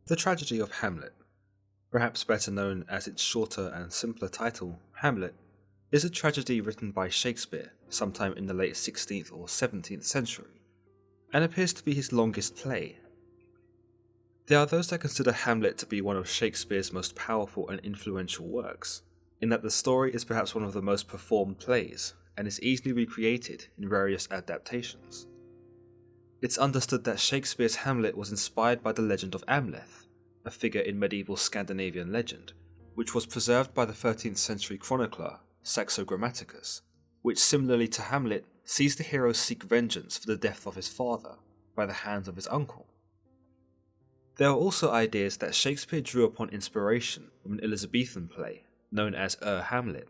The Tragedy of Hamlet, perhaps better known as its shorter and simpler title, Hamlet, is a tragedy written by Shakespeare sometime in the late 16th or 17th century, and appears to be his longest play. There are those that consider Hamlet to be one of Shakespeare's most powerful and influential works, in that the story is perhaps one of the most performed plays and is easily recreated in various adaptations. It's understood that Shakespeare's Hamlet was inspired by the legend of Amleth, a figure in medieval Scandinavian legend, which was preserved by the 13th century chronicler Saxo Grammaticus, which similarly to Hamlet sees the hero seek vengeance for the death of his father by the hands of his uncle. There are also ideas that Shakespeare drew upon inspiration from an Elizabethan play known as Hamlet,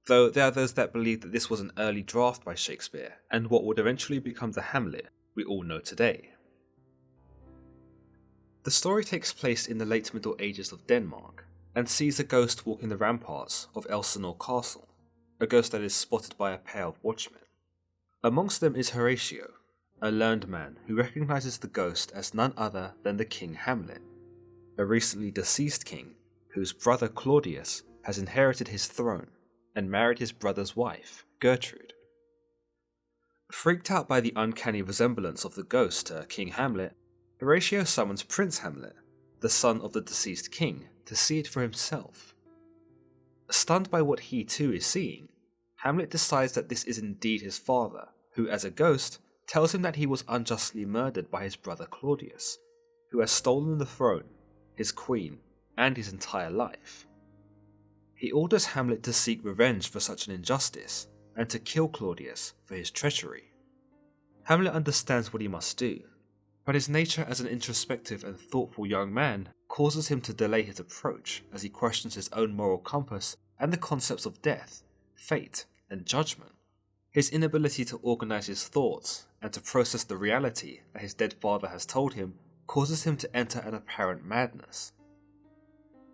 though there are those that believe that this was an early draft by Shakespeare and what would eventually become the Hamlet we all know today. The story takes place in the late Middle Ages of Denmark and sees a ghost walking the ramparts of Elsinore Castle, a ghost that is spotted by a pair of watchmen. Amongst them is Horatio, a learned man who recognizes the ghost as none other than the King Hamlet, a recently deceased king whose brother Claudius has inherited his throne and married his brother's wife, Gertrude. Freaked out by the uncanny resemblance of the ghost to King Hamlet, Horatio summons Prince Hamlet, the son of the deceased king, to see it for himself. Stunned by what he too is seeing, Hamlet decides that this is indeed his father, who as a ghost tells him that he was unjustly murdered by his brother Claudius, who has stolen the throne, his queen, and his entire life. He orders Hamlet to seek revenge for such an injustice, and to kill Claudius for his treachery. Hamlet understands what he must do, but his nature as an introspective and thoughtful young man causes him to delay his approach as he questions his own moral compass and the concepts of death, fate, and judgment. His inability to organize his thoughts and to process the reality that his dead father has told him causes him to enter an apparent madness.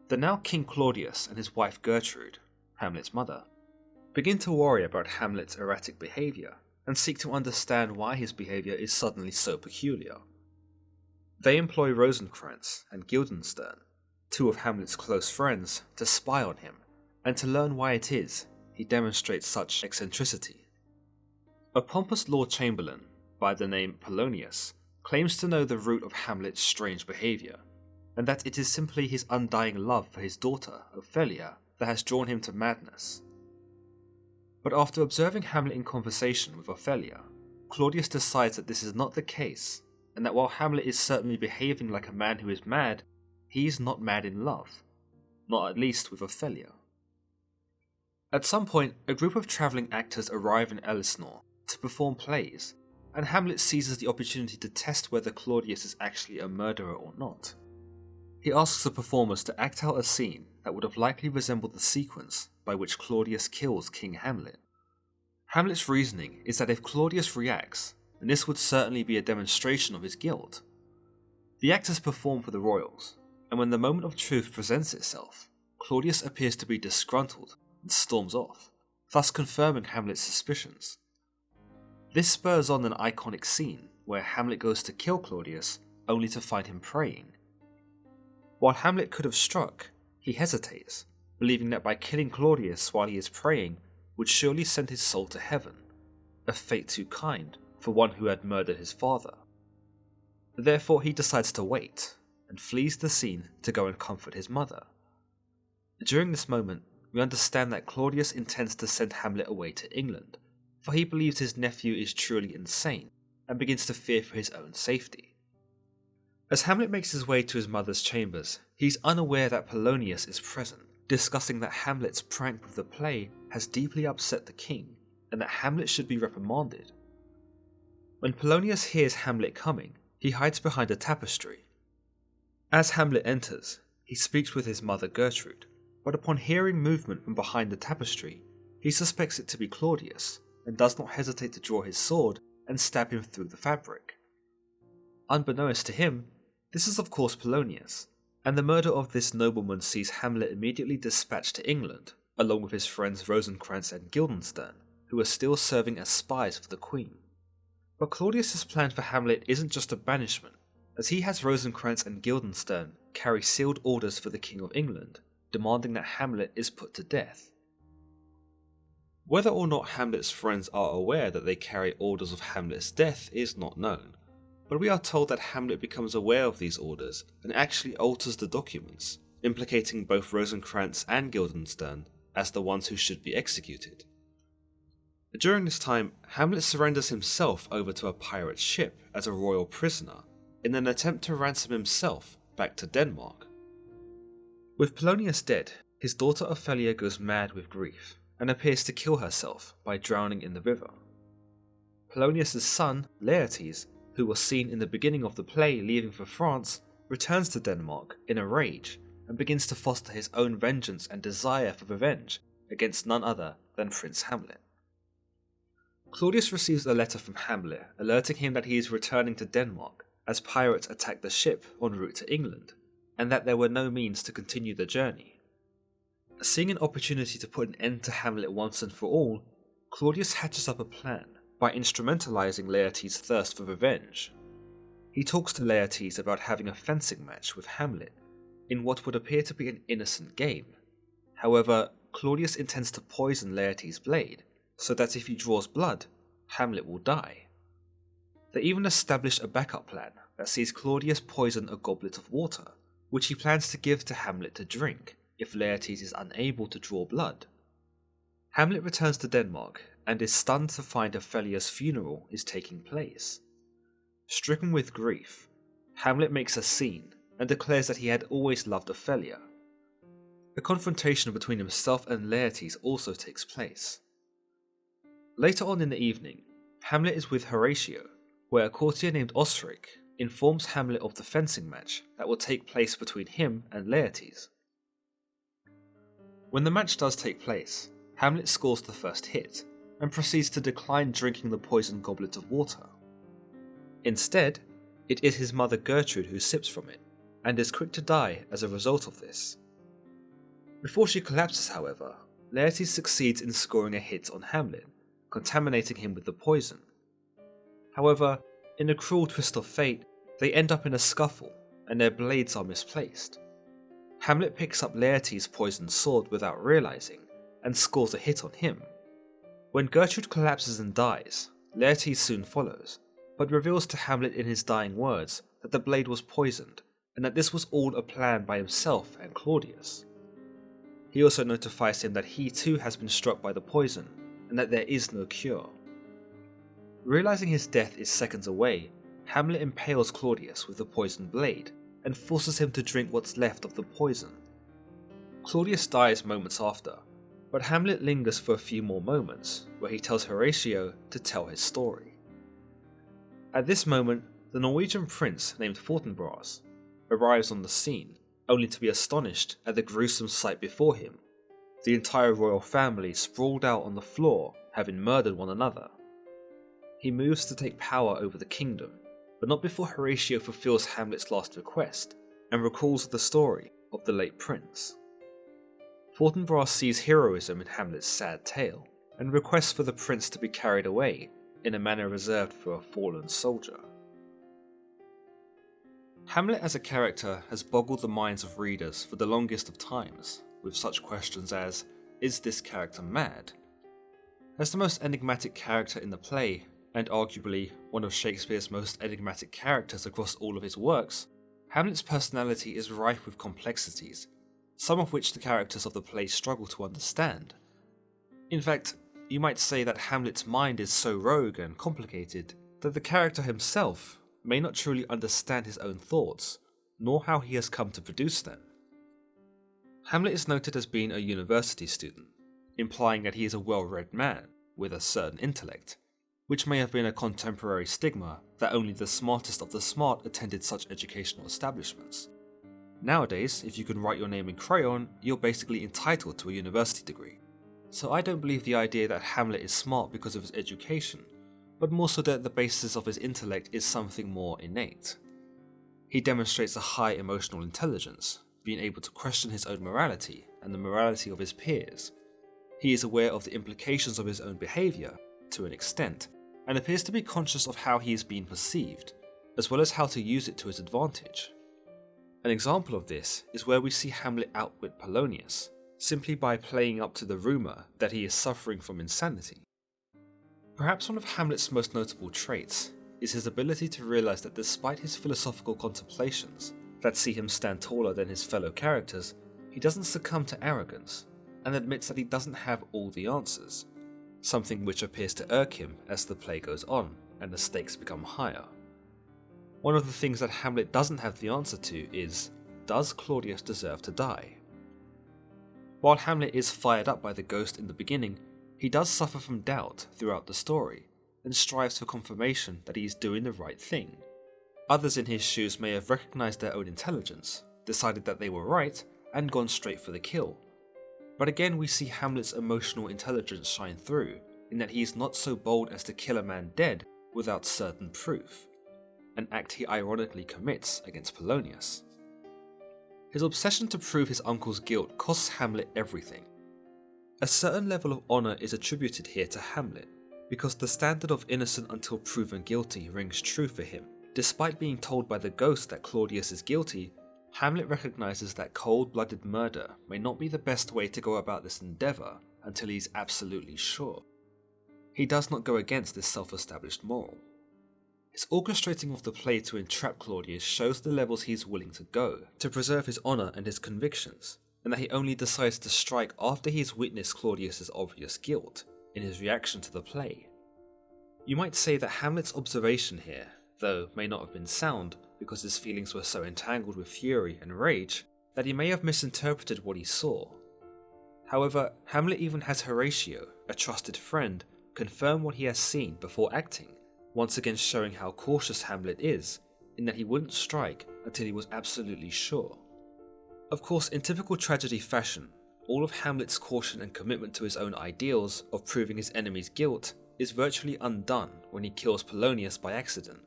The now King Claudius and his wife Gertrude, Hamlet's mother, begin to worry about Hamlet's erratic behavior and seek to understand why his behavior is suddenly so peculiar. They employ Rosencrantz and Guildenstern, two of Hamlet's close friends, to spy on him and to learn why it is he demonstrates such eccentricity. A pompous Lord Chamberlain by the name Polonius claims to know the root of Hamlet's strange behavior, and that it is simply his undying love for his daughter, Ophelia, that has drawn him to madness. But after observing Hamlet in conversation with Ophelia, Claudius decides that this is not the case, and that while Hamlet is certainly behaving like a man who is mad, he is not mad in love, not at least with Ophelia. At some point, a group of travelling actors arrive in Elsinore to perform plays, and Hamlet seizes the opportunity to test whether Claudius is actually a murderer or not. He asks the performers to act out a scene that would have likely resembled the sequence by which Claudius kills King Hamlet. Hamlet's reasoning is that if Claudius reacts, then this would certainly be a demonstration of his guilt. The actors perform for the royals, and when the moment of truth presents itself, Claudius appears to be disgruntled and storms off, thus confirming Hamlet's suspicions. This spurs on an iconic scene where Hamlet goes to kill Claudius only to find him praying. While Hamlet could have struck, he hesitates, believing that by killing Claudius while he is praying would surely send his soul to heaven, a fate too kind for one who had murdered his father. Therefore he decides to wait, and flees the scene to go and comfort his mother. During this moment, we understand that Claudius intends to send Hamlet away to England, for he believes his nephew is truly insane, and begins to fear for his own safety. As Hamlet makes his way to his mother's chambers, he is unaware that Polonius is present, discussing that Hamlet's prank with the play has deeply upset the king, and that Hamlet should be reprimanded. When Polonius hears Hamlet coming, he hides behind a tapestry. As Hamlet enters, he speaks with his mother Gertrude, but upon hearing movement from behind the tapestry, he suspects it to be Claudius, and does not hesitate to draw his sword and stab him through the fabric. Unbeknownst to him, this is of course Polonius, and the murder of this nobleman sees Hamlet immediately dispatched to England, along with his friends Rosencrantz and Guildenstern, who are still serving as spies for the Queen. But Claudius's plan for Hamlet isn't just a banishment, as he has Rosencrantz and Guildenstern carry sealed orders for the King of England, demanding that Hamlet is put to death. Whether or not Hamlet's friends are aware that they carry orders of Hamlet's death is not known, but we are told that Hamlet becomes aware of these orders and actually alters the documents, implicating both Rosencrantz and Guildenstern as the ones who should be executed. During this time, Hamlet surrenders himself over to a pirate ship as a royal prisoner in an attempt to ransom himself back to Denmark. With Polonius dead, his daughter Ophelia goes mad with grief and appears to kill herself by drowning in the river. Polonius' son, Laertes, who was seen in the beginning of the play leaving for France, returns to Denmark in a rage and begins to foster his own vengeance and desire for revenge against none other than Prince Hamlet. Claudius receives a letter from Hamlet alerting him that he is returning to Denmark as pirates attacked the ship en route to England, and that there were no means to continue the journey. Seeing an opportunity to put an end to Hamlet once and for all, Claudius hatches up a plan by instrumentalizing Laertes' thirst for revenge. He talks to Laertes about having a fencing match with Hamlet in what would appear to be an innocent game. However, Claudius intends to poison Laertes' blade, so that if he draws blood, Hamlet will die. They even establish a backup plan that sees Claudius poison a goblet of water, which he plans to give to Hamlet to drink if Laertes is unable to draw blood. Hamlet returns to Denmark and is stunned to find Ophelia's funeral is taking place. Stricken with grief, Hamlet makes a scene and declares that he had always loved Ophelia. A confrontation between himself and Laertes also takes place. Later on in the evening, Hamlet is with Horatio, where a courtier named Osric informs Hamlet of the fencing match that will take place between him and Laertes. When the match does take place, Hamlet scores the first hit and proceeds to decline drinking the poisoned goblet of water. Instead, it is his mother Gertrude who sips from it, and is quick to die as a result of this. Before she collapses, however, Laertes succeeds in scoring a hit on Hamlet, contaminating him with the poison. However, in a cruel twist of fate, they end up in a scuffle, and their blades are misplaced. Hamlet picks up Laertes' poisoned sword without realizing, and scores a hit on him. When Gertrude collapses and dies, Laertes soon follows, but reveals to Hamlet in his dying words that the blade was poisoned, and that this was all a plan by himself and Claudius. He also notifies him that he too has been struck by the poison, and that there is no cure. Realizing his death is seconds away, Hamlet impales Claudius with the poisoned blade, and forces him to drink what's left of the poison. Claudius dies moments after, but Hamlet lingers for a few more moments, where he tells Horatio to tell his story. At this moment, the Norwegian prince named Fortinbras arrives on the scene, only to be astonished at the gruesome sight before him. The entire royal family sprawled out on the floor, having murdered one another. He moves to take power over the kingdom, but not before Horatio fulfills Hamlet's last request, and recalls the story of the late prince. Fortinbras sees heroism in Hamlet's sad tale, and requests for the prince to be carried away in a manner reserved for a fallen soldier. Hamlet as a character has boggled the minds of readers for the longest of times, with such questions as, is this character mad? As the most enigmatic character in the play, and arguably one of Shakespeare's most enigmatic characters across all of his works, Hamlet's personality is rife with complexities, some of which the characters of the play struggle to understand. In fact, you might say that Hamlet's mind is so rogue and complicated that the character himself may not truly understand his own thoughts, nor how he has come to produce them. Hamlet is noted as being a university student, implying that he is a well-read man with a certain intellect, which may have been a contemporary stigma that only the smartest of the smart attended such educational establishments. Nowadays, if you can write your name in crayon, you're basically entitled to a university degree. So I don't believe the idea that Hamlet is smart because of his education, but more so that the basis of his intellect is something more innate. He demonstrates a high emotional intelligence, being able to question his own morality and the morality of his peers. He is aware of the implications of his own behaviour, to an extent, and appears to be conscious of how he is being perceived, as well as how to use it to his advantage. An example of this is where we see Hamlet outwit Polonius, simply by playing up to the rumour that he is suffering from insanity. Perhaps one of Hamlet's most notable traits is his ability to realise that despite his philosophical contemplations that see him stand taller than his fellow characters, he doesn't succumb to arrogance, and admits that he doesn't have all the answers, something which appears to irk him as the play goes on and the stakes become higher. One of the things that Hamlet doesn't have the answer to is, does Claudius deserve to die? While Hamlet is fired up by the ghost in the beginning, he does suffer from doubt throughout the story, and strives for confirmation that he is doing the right thing. Others in his shoes may have recognised their own intelligence, decided that they were right, and gone straight for the kill. But again we see Hamlet's emotional intelligence shine through, in that he is not so bold as to kill a man dead without certain proof, an act he ironically commits against Polonius. His obsession to prove his uncle's guilt costs Hamlet everything. A certain level of honour is attributed here to Hamlet, because the standard of innocent until proven guilty rings true for him. Despite being told by the ghost that Claudius is guilty, Hamlet recognises that cold-blooded murder may not be the best way to go about this endeavour until he is absolutely sure. He does not go against this self-established moral. His orchestrating of the play to entrap Claudius shows the levels he is willing to go to preserve his honour and his convictions, and that he only decides to strike after he has witnessed Claudius's obvious guilt in his reaction to the play. You might say that Hamlet's observation here, though may not have been sound because his feelings were so entangled with fury and rage, that he may have misinterpreted what he saw. However, Hamlet even has Horatio, a trusted friend, confirm what he has seen before acting, once again showing how cautious Hamlet is, in that he wouldn't strike until he was absolutely sure. Of course, in typical tragedy fashion, all of Hamlet's caution and commitment to his own ideals of proving his enemy's guilt is virtually undone when he kills Polonius by accident.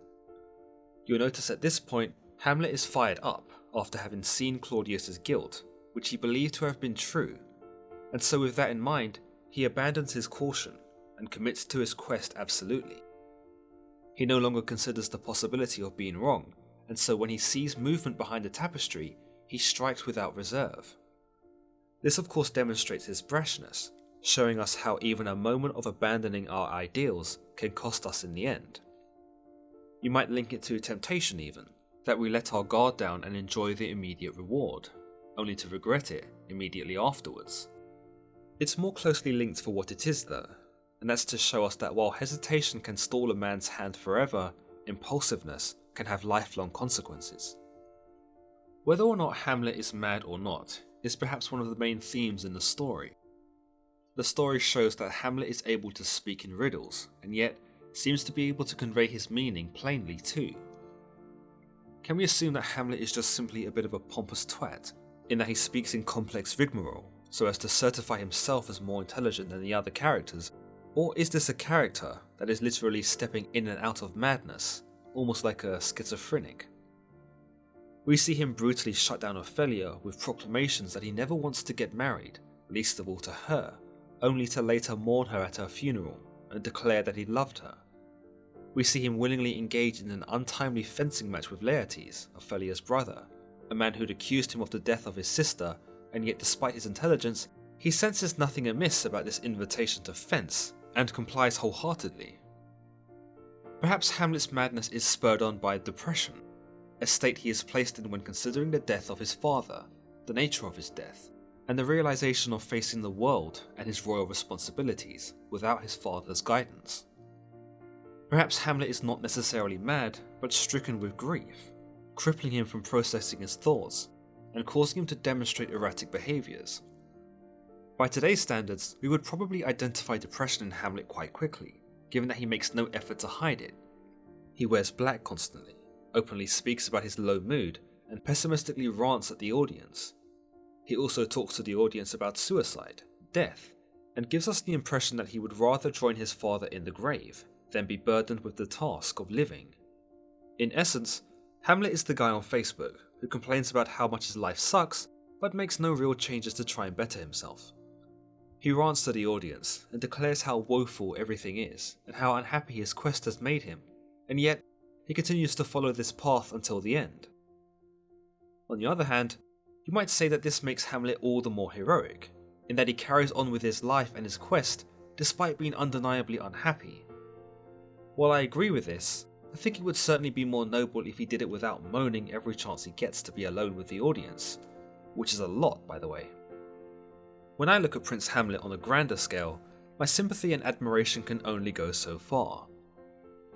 You'll notice at this point, Hamlet is fired up after having seen Claudius's guilt, which he believed to have been true, and so with that in mind, he abandons his caution and commits to his quest absolutely. He no longer considers the possibility of being wrong, and so when he sees movement behind the tapestry, he strikes without reserve. This of course demonstrates his brashness, showing us how even a moment of abandoning our ideals can cost us in the end. You might link it to temptation even, that we let our guard down and enjoy the immediate reward, only to regret it immediately afterwards. It's more closely linked for what it is though, and that's to show us that while hesitation can stall a man's hand forever, impulsiveness can have lifelong consequences. Whether or not Hamlet is mad or not is perhaps one of the main themes in the story. The story shows that Hamlet is able to speak in riddles, and yet seems to be able to convey his meaning plainly too. Can we assume that Hamlet is just simply a bit of a pompous twat, in that he speaks in complex rigmarole, so as to certify himself as more intelligent than the other characters? Or is this a character that is literally stepping in and out of madness, almost like a schizophrenic? We see him brutally shut down Ophelia with proclamations that he never wants to get married, least of all to her, only to later mourn her at her funeral and declare that he loved her. We see him willingly engage in an untimely fencing match with Laertes, Ophelia's brother, a man who'd accused him of the death of his sister, and yet despite his intelligence, he senses nothing amiss about this invitation to fence, and complies wholeheartedly. Perhaps Hamlet's madness is spurred on by depression, a state he is placed in when considering the death of his father, the nature of his death, and the realization of facing the world and his royal responsibilities without his father's guidance. Perhaps Hamlet is not necessarily mad, but stricken with grief, crippling him from processing his thoughts, and causing him to demonstrate erratic behaviours. By today's standards, we would probably identify depression in Hamlet quite quickly, given that he makes no effort to hide it. He wears black constantly, openly speaks about his low mood, and pessimistically rants at the audience. He also talks to the audience about suicide, death, and gives us the impression that he would rather join his father in the grave than be burdened with the task of living. In essence, Hamlet is the guy on Facebook who complains about how much his life sucks, but makes no real changes to try and better himself. He rants to the audience and declares how woeful everything is and how unhappy his quest has made him, and yet he continues to follow this path until the end. On the other hand, you might say that this makes Hamlet all the more heroic, in that he carries on with his life and his quest despite being undeniably unhappy. While I agree with this, I think it would certainly be more noble if he did it without moaning every chance he gets to be alone with the audience, which is a lot, by the way. When I look at Prince Hamlet on a grander scale, my sympathy and admiration can only go so far.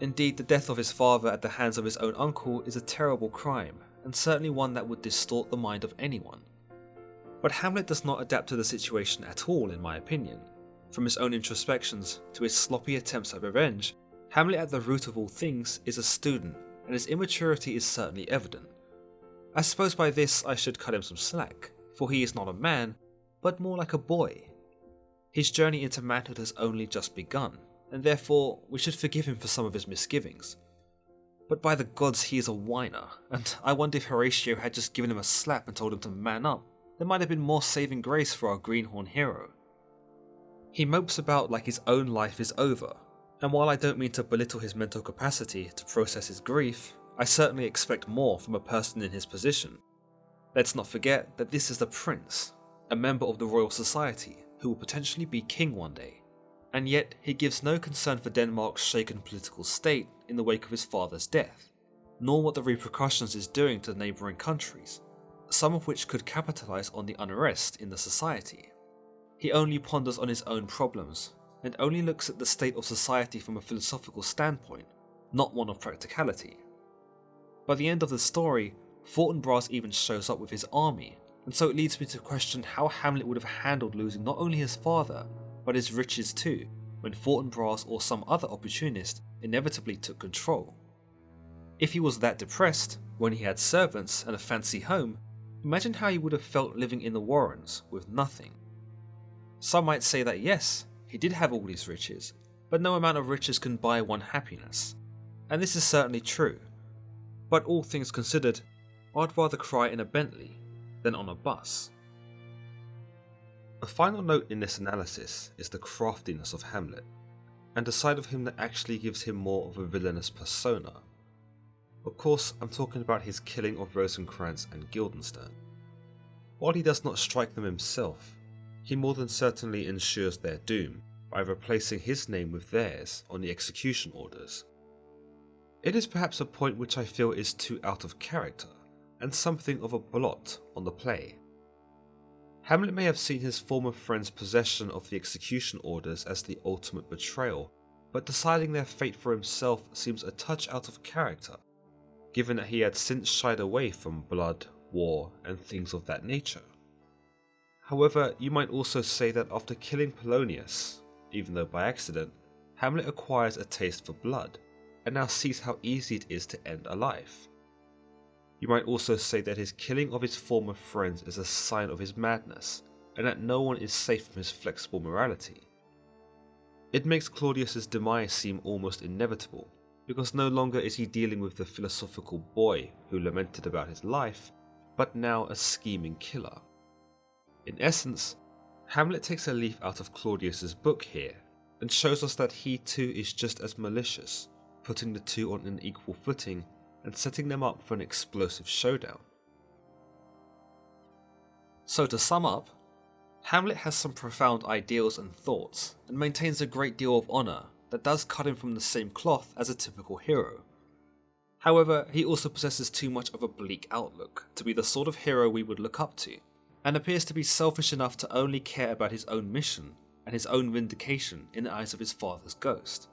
Indeed, the death of his father at the hands of his own uncle is a terrible crime, and certainly one that would distort the mind of anyone. But Hamlet does not adapt to the situation at all, in my opinion. From his own introspections to his sloppy attempts at revenge, Hamlet at the root of all things is a student, and his immaturity is certainly evident. I suppose by this I should cut him some slack, for he is not a man, but more like a boy. His journey into manhood has only just begun, and therefore we should forgive him for some of his misgivings. But by the gods, he is a whiner, and I wonder if Horatio had just given him a slap and told him to man up, there might have been more saving grace for our greenhorn hero. He mopes about like his own life is over, and while I don't mean to belittle his mental capacity to process his grief, I certainly expect more from a person in his position. Let's not forget that this is the prince, a member of the royal society, who will potentially be king one day. And yet he gives no concern for Denmark's shaken political state in the wake of his father's death, nor what the repercussions is doing to neighbouring countries, some of which could capitalise on the unrest in the society. He only ponders on his own problems, and only looks at the state of society from a philosophical standpoint, not one of practicality. By the end of the story, Fortinbras even shows up with his army, and so it leads me to question how Hamlet would have handled losing not only his father, but his riches too, when Fortinbras or some other opportunist inevitably took control. If he was that depressed, when he had servants and a fancy home, imagine how he would have felt living in the Warrens with nothing. Some might say that yes, he did have all these riches, but no amount of riches can buy one happiness. And this is certainly true. But all things considered, I'd rather cry in a Bentley than on a bus. A final note in this analysis is the craftiness of Hamlet, and the side of him that actually gives him more of a villainous persona. Of course, I'm talking about his killing of Rosencrantz and Guildenstern. While he does not strike them himself, he more than certainly ensures their doom by replacing his name with theirs on the execution orders. It is perhaps a point which I feel is too out of character, and something of a blot on the play. Hamlet may have seen his former friend's possession of the execution orders as the ultimate betrayal, but deciding their fate for himself seems a touch out of character, given that he had since shied away from blood, war, and things of that nature. However, you might also say that after killing Polonius, even though by accident, Hamlet acquires a taste for blood, and now sees how easy it is to end a life. You might also say that his killing of his former friends is a sign of his madness, and that no one is safe from his flexible morality. It makes Claudius's demise seem almost inevitable, because no longer is he dealing with the philosophical boy who lamented about his life, but now a scheming killer. In essence, Hamlet takes a leaf out of Claudius's book here, and shows us that he too is just as malicious, putting the two on an equal footing and setting them up for an explosive showdown. So to sum up, Hamlet has some profound ideals and thoughts, and maintains a great deal of honour that does cut him from the same cloth as a typical hero. However, he also possesses too much of a bleak outlook to be the sort of hero we would look up to, and appears to be selfish enough to only care about his own mission and his own vindication in the eyes of his father's ghost.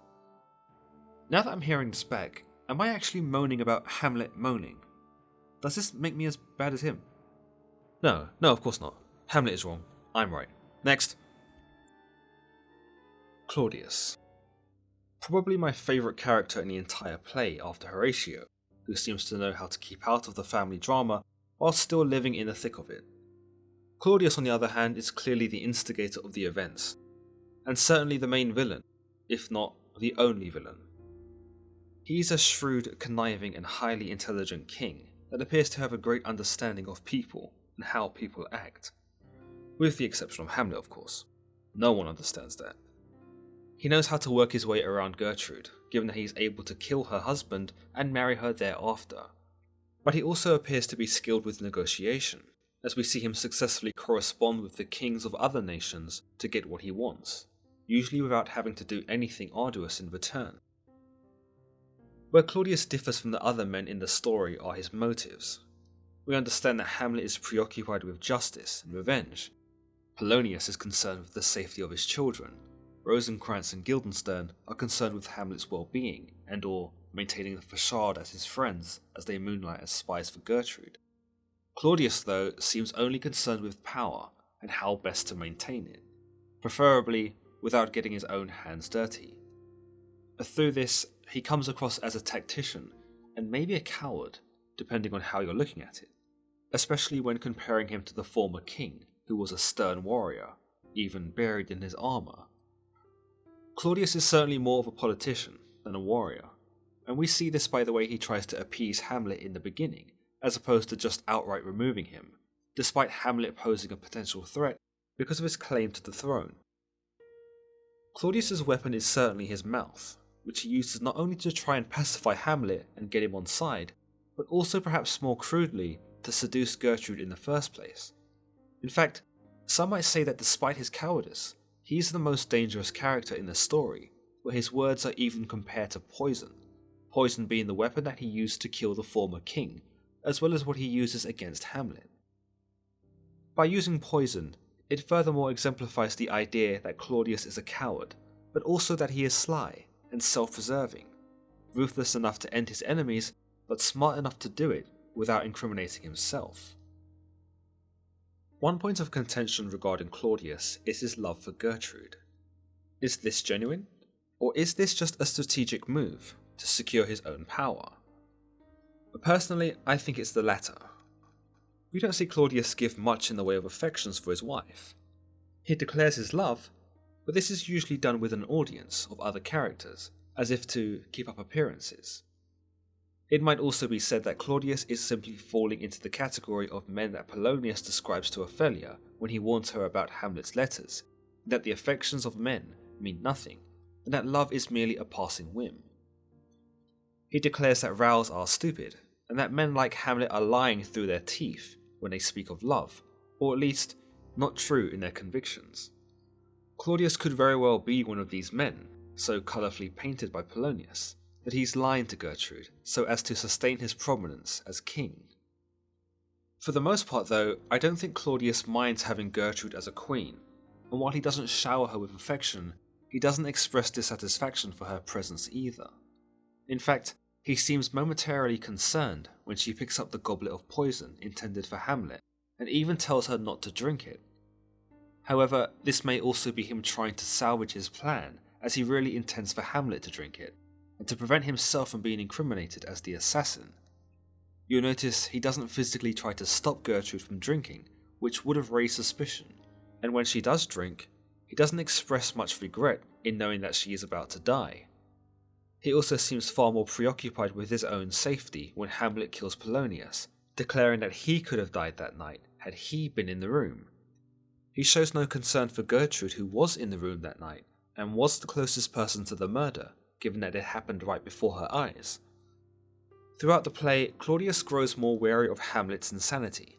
Now that I'm hearing this back, am I actually moaning about Hamlet moaning? Does this make me as bad as him? No, of course not. Hamlet is wrong. I'm right. Next. Claudius. Probably my favourite character in the entire play after Horatio, who seems to know how to keep out of the family drama while still living in the thick of it. Claudius, on the other hand, is clearly the instigator of the events, and certainly the main villain, if not the only villain. He is a shrewd, conniving, and highly intelligent king that appears to have a great understanding of people and how people act. With the exception of Hamlet, of course. No one understands that. He knows how to work his way around Gertrude, given that he is able to kill her husband and marry her thereafter. But he also appears to be skilled with negotiation, as we see him successfully correspond with the kings of other nations to get what he wants, usually without having to do anything arduous in return. Where Claudius differs from the other men in the story are his motives. We understand that Hamlet is preoccupied with justice and revenge. Polonius is concerned with the safety of his children. Rosencrantz and Guildenstern are concerned with Hamlet's well-being and/or maintaining the facade as his friends as they moonlight as spies for Gertrude. Claudius, though, seems only concerned with power and how best to maintain it, preferably without getting his own hands dirty. Through this, he comes across as a tactician and maybe a coward, depending on how you're looking at it, especially when comparing him to the former king, who was a stern warrior, even buried in his armour. Claudius is certainly more of a politician than a warrior, and we see this by the way he tries to appease Hamlet in the beginning, as opposed to just outright removing him, despite Hamlet posing a potential threat because of his claim to the throne. Claudius's weapon is certainly his mouth, which he uses not only to try and pacify Hamlet and get him on side, but also perhaps more crudely to seduce Gertrude in the first place. In fact, some might say that despite his cowardice, he is the most dangerous character in the story, where his words are even compared to poison, poison being the weapon that he used to kill the former king, as well as what he uses against Hamlet. By using poison, it furthermore exemplifies the idea that Claudius is a coward, but also that he is sly and self-preserving, ruthless enough to end his enemies, but smart enough to do it without incriminating himself. One point of contention regarding Claudius is his love for Gertrude. Is this genuine, or is this just a strategic move to secure his own power? Personally, I think it's the latter. We don't see Claudius give much in the way of affections for his wife. He declares his love, but this is usually done with an audience of other characters, as if to keep up appearances. It might also be said that Claudius is simply falling into the category of men that Polonius describes to Ophelia when he warns her about Hamlet's letters, that the affections of men mean nothing, and that love is merely a passing whim. He declares that rows are stupid, and that men like Hamlet are lying through their teeth when they speak of love, or at least not true in their convictions. Claudius could very well be one of these men, so colourfully painted by Polonius, that he's lying to Gertrude so as to sustain his prominence as king. For the most part though, I don't think Claudius minds having Gertrude as a queen, and while he doesn't shower her with affection, he doesn't express dissatisfaction for her presence either. In fact, he seems momentarily concerned when she picks up the goblet of poison intended for Hamlet, and even tells her not to drink it. However, this may also be him trying to salvage his plan, as he really intends for Hamlet to drink it, and to prevent himself from being incriminated as the assassin. You'll notice he doesn't physically try to stop Gertrude from drinking, which would have raised suspicion, and when she does drink, he doesn't express much regret in knowing that she is about to die. He also seems far more preoccupied with his own safety when Hamlet kills Polonius, declaring that he could have died that night had he been in the room. He shows no concern for Gertrude, who was in the room that night, and was the closest person to the murder, given that it happened right before her eyes. Throughout the play, Claudius grows more wary of Hamlet's insanity,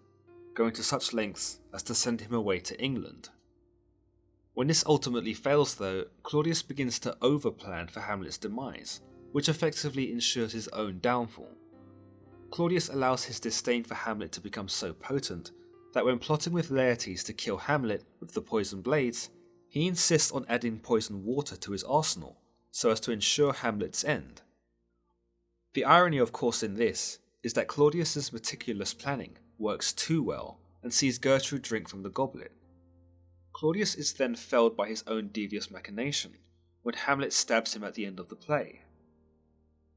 going to such lengths as to send him away to England. When this ultimately fails though, Claudius begins to overplan for Hamlet's demise, which effectively ensures his own downfall. Claudius allows his disdain for Hamlet to become so potent that when plotting with Laertes to kill Hamlet with the poison blades, he insists on adding poisoned water to his arsenal, so as to ensure Hamlet's end. The irony of course in this is that Claudius's meticulous planning works too well and sees Gertrude drink from the goblet. Claudius is then felled by his own devious machination, when Hamlet stabs him at the end of the play.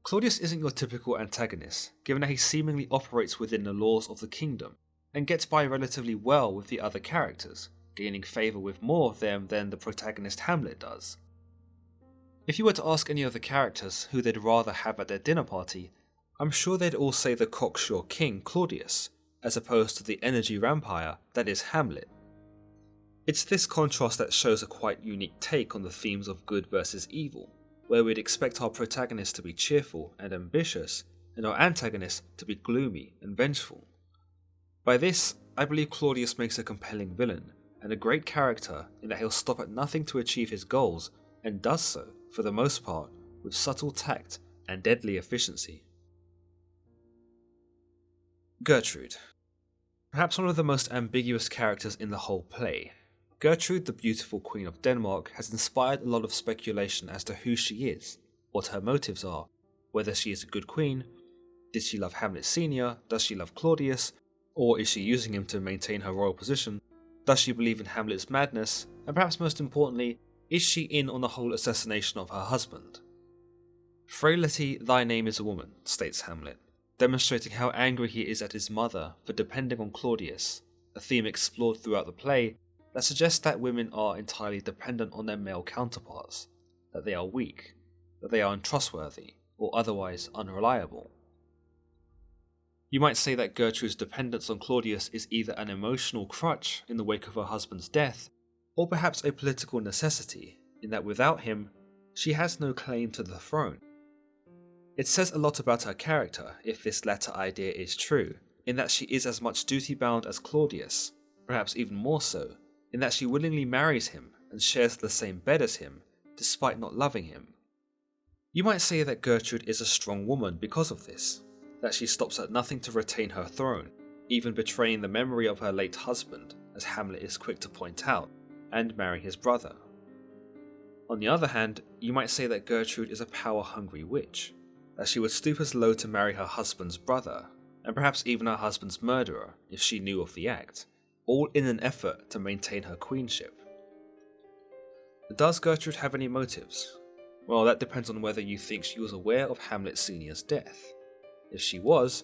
Claudius isn't your typical antagonist, given that he seemingly operates within the laws of the kingdom, and gets by relatively well with the other characters, gaining favour with more of them than the protagonist Hamlet does. If you were to ask any of the characters who they'd rather have at their dinner party, I'm sure they'd all say the cocksure king Claudius, as opposed to the energy vampire that is Hamlet. It's this contrast that shows a quite unique take on the themes of good versus evil, where we'd expect our protagonist to be cheerful and ambitious, and our antagonist to be gloomy and vengeful. By this, I believe Claudius makes a compelling villain, and a great character in that he'll stop at nothing to achieve his goals, and does so, for the most part, with subtle tact and deadly efficiency. Gertrude. Perhaps one of the most ambiguous characters in the whole play, Gertrude, the beautiful Queen of Denmark, has inspired a lot of speculation as to who she is, what her motives are, whether she is a good queen, did she love Hamlet Sr., does she love Claudius, or is she using him to maintain her royal position, does she believe in Hamlet's madness, and perhaps most importantly, is she in on the whole assassination of her husband? "Frailty, thy name is a woman," states Hamlet, demonstrating how angry he is at his mother for depending on Claudius, a theme explored throughout the play that suggests that women are entirely dependent on their male counterparts, that they are weak, that they are untrustworthy, or otherwise unreliable. You might say that Gertrude's dependence on Claudius is either an emotional crutch in the wake of her husband's death, or perhaps a political necessity, in that without him, she has no claim to the throne. It says a lot about her character if this latter idea is true, in that she is as much duty-bound as Claudius, perhaps even more so, in that she willingly marries him and shares the same bed as him, despite not loving him. You might say that Gertrude is a strong woman because of this, that she stops at nothing to retain her throne, even betraying the memory of her late husband, as Hamlet is quick to point out, and marry his brother. On the other hand, you might say that Gertrude is a power-hungry witch, that she would stoop as low to marry her husband's brother, and perhaps even her husband's murderer if she knew of the act, all in an effort to maintain her queenship. Does Gertrude have any motives? Well, that depends on whether you think she was aware of Hamlet Sr.'s death. If she was,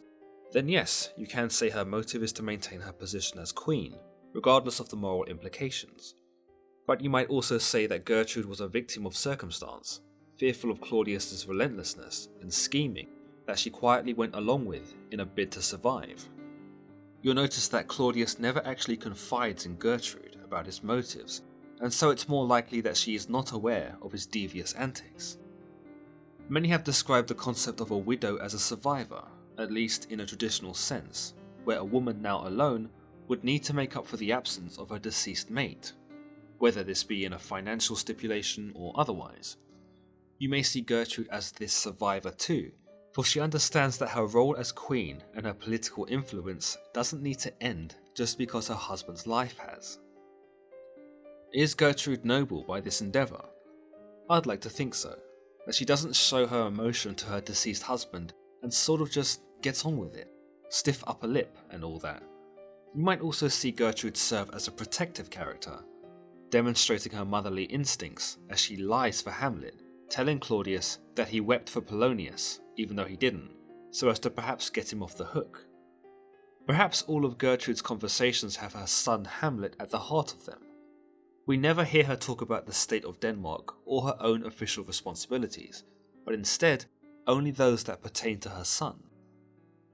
then yes, you can say her motive is to maintain her position as queen, regardless of the moral implications. But you might also say that Gertrude was a victim of circumstance, fearful of Claudius's relentlessness and scheming that she quietly went along with in a bid to survive. You'll notice that Claudius never actually confides in Gertrude about his motives, and so it's more likely that she is not aware of his devious antics. Many have described the concept of a widow as a survivor, at least in a traditional sense, where a woman now alone would need to make up for the absence of her deceased mate, whether this be in a financial stipulation or otherwise. You may see Gertrude as this survivor too, for she understands that her role as queen and her political influence doesn't need to end just because her husband's life has. Is Gertrude noble by this endeavour? I'd like to think so, that she doesn't show her emotion to her deceased husband and sort of just gets on with it, stiff upper lip and all that. You might also see Gertrude serve as a protective character, demonstrating her motherly instincts as she lies for Hamlet, telling Claudius that he wept for Polonius, even though he didn't, so as to perhaps get him off the hook. Perhaps all of Gertrude's conversations have her son Hamlet at the heart of them. We never hear her talk about the state of Denmark or her own official responsibilities, but instead only those that pertain to her son.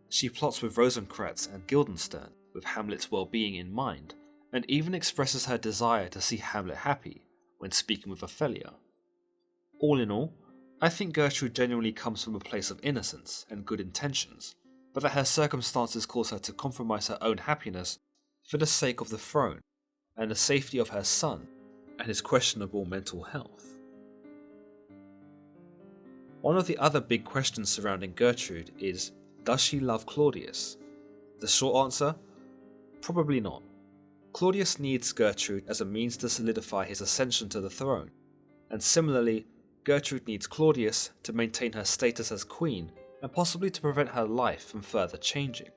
She plots with Rosencrantz and Guildenstern with Hamlet's well-being in mind, and even expresses her desire to see Hamlet happy when speaking with Ophelia. All in all, I think Gertrude genuinely comes from a place of innocence and good intentions, but that her circumstances cause her to compromise her own happiness for the sake of the throne and the safety of her son and his questionable mental health. One of the other big questions surrounding Gertrude is, does she love Claudius? The short answer? Probably not. Claudius needs Gertrude as a means to solidify his ascension to the throne, and similarly, Gertrude needs Claudius to maintain her status as queen and possibly to prevent her life from further changing.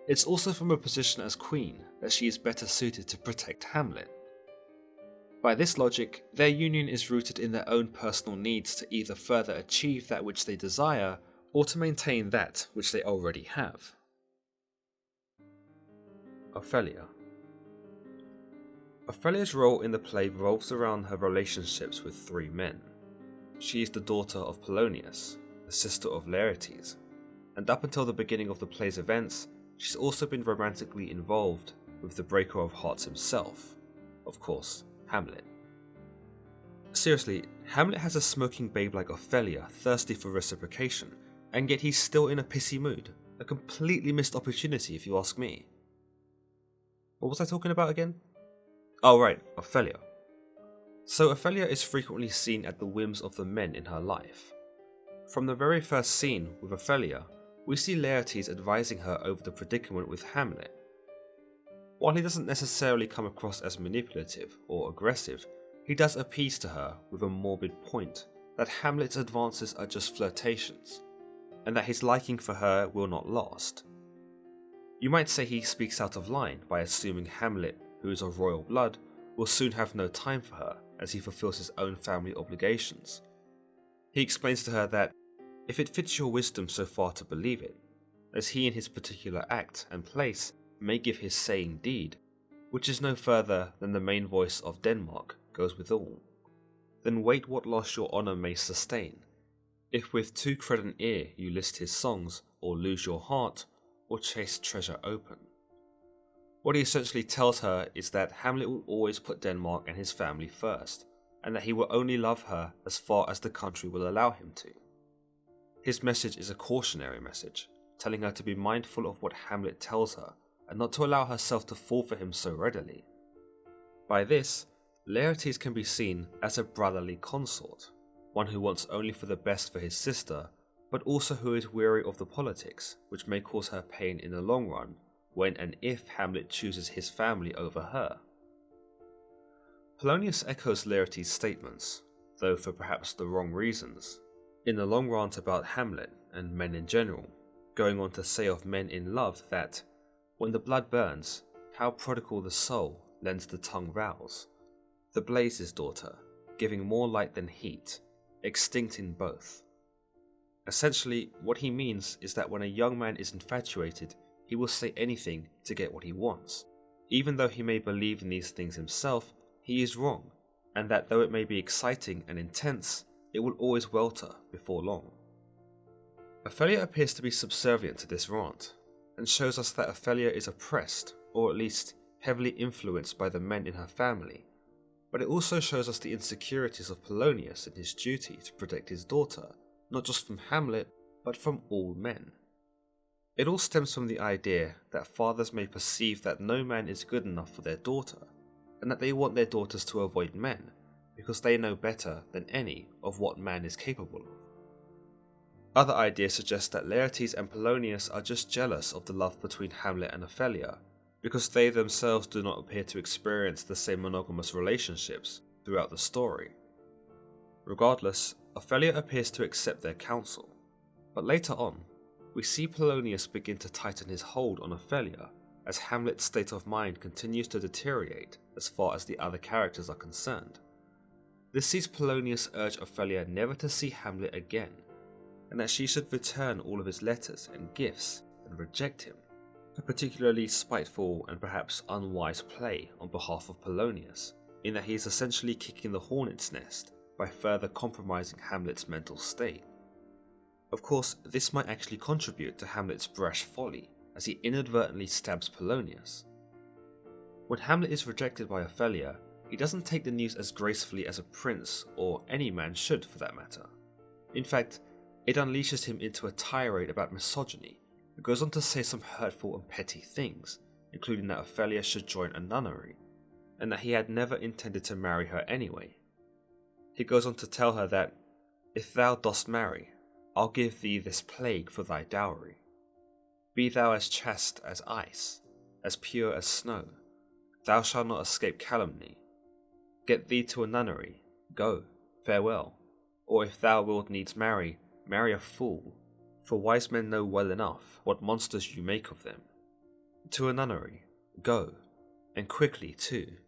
It's also from a position as queen that she is better suited to protect Hamlet. By this logic, their union is rooted in their own personal needs to either further achieve that which they desire or to maintain that which they already have. Ophelia. Ophelia's role in the play revolves around her relationships with three men. She is the daughter of Polonius, the sister of Laertes, and up until the beginning of the play's events, she's also been romantically involved with the breaker of hearts himself, of course, Hamlet. Seriously, Hamlet has a smoking babe like Ophelia thirsty for reciprocation, and yet he's still in a pissy mood. A completely missed opportunity if you ask me. What was I talking about again? Oh right, Ophelia. So Ophelia is frequently seen at the whims of the men in her life. From the very first scene with Ophelia, we see Laertes advising her over the predicament with Hamlet. While he doesn't necessarily come across as manipulative or aggressive, he does appease to her with a morbid point that Hamlet's advances are just flirtations, and that his liking for her will not last. You might say he speaks out of line by assuming Hamlet, who is of royal blood, will soon have no time for her as he fulfills his own family obligations. He explains to her that, if it fits your wisdom so far to believe it, as he in his particular act and place may give his saying deed, which is no further than the main voice of Denmark goes withal, then wait what loss your honour may sustain, if with too credent ear you list his songs, or lose your heart, or chase treasure open. What he essentially tells her is that Hamlet will always put Denmark and his family first, and that he will only love her as far as the country will allow him to. His message is a cautionary message, telling her to be mindful of what Hamlet tells her, and not to allow herself to fall for him so readily. By this, Laertes can be seen as a brotherly consort, one who wants only for the best for his sister, but also who is weary of the politics, which may cause her pain in the long run, when and if Hamlet chooses his family over her. Polonius echoes Laertes' statements, though for perhaps the wrong reasons, in the long rant about Hamlet and men in general, going on to say of men in love that, when the blood burns, how prodigal the soul lends the tongue vows. The blaze's daughter, giving more light than heat, extinct in both. Essentially, what he means is that when a young man is infatuated, he will say anything to get what he wants. Even though he may believe in these things himself, he is wrong, and that though it may be exciting and intense, it will always welter before long. Ophelia appears to be subservient to this rant, and shows us that Ophelia is oppressed, or at least heavily influenced by the men in her family, but it also shows us the insecurities of Polonius in his duty to protect his daughter, not just from Hamlet, but from all men. It all stems from the idea that fathers may perceive that no man is good enough for their daughter, and that they want their daughters to avoid men, because they know better than any of what man is capable of. Other ideas suggest that Laertes and Polonius are just jealous of the love between Hamlet and Ophelia, because they themselves do not appear to experience the same monogamous relationships throughout the story. Regardless, Ophelia appears to accept their counsel, but later on, we see Polonius begin to tighten his hold on Ophelia as Hamlet's state of mind continues to deteriorate as far as the other characters are concerned. This sees Polonius urge Ophelia never to see Hamlet again, and that she should return all of his letters and gifts and reject him, a particularly spiteful and perhaps unwise play on behalf of Polonius, in that he is essentially kicking the hornet's nest by further compromising Hamlet's mental state. Of course, this might actually contribute to Hamlet's brash folly, as he inadvertently stabs Polonius. When Hamlet is rejected by Ophelia, he doesn't take the news as gracefully as a prince, or any man should for that matter. In fact, it unleashes him into a tirade about misogyny, and goes on to say some hurtful and petty things, including that Ophelia should join a nunnery, and that he had never intended to marry her anyway. He goes on to tell her that, "If thou dost marry, I'll give thee this plague for thy dowry. Be thou as chaste as ice, as pure as snow, thou shalt not escape calumny. Get thee to a nunnery, go, farewell. Or if thou wilt needs marry, marry a fool, for wise men know well enough what monsters you make of them. To a nunnery, go, and quickly too,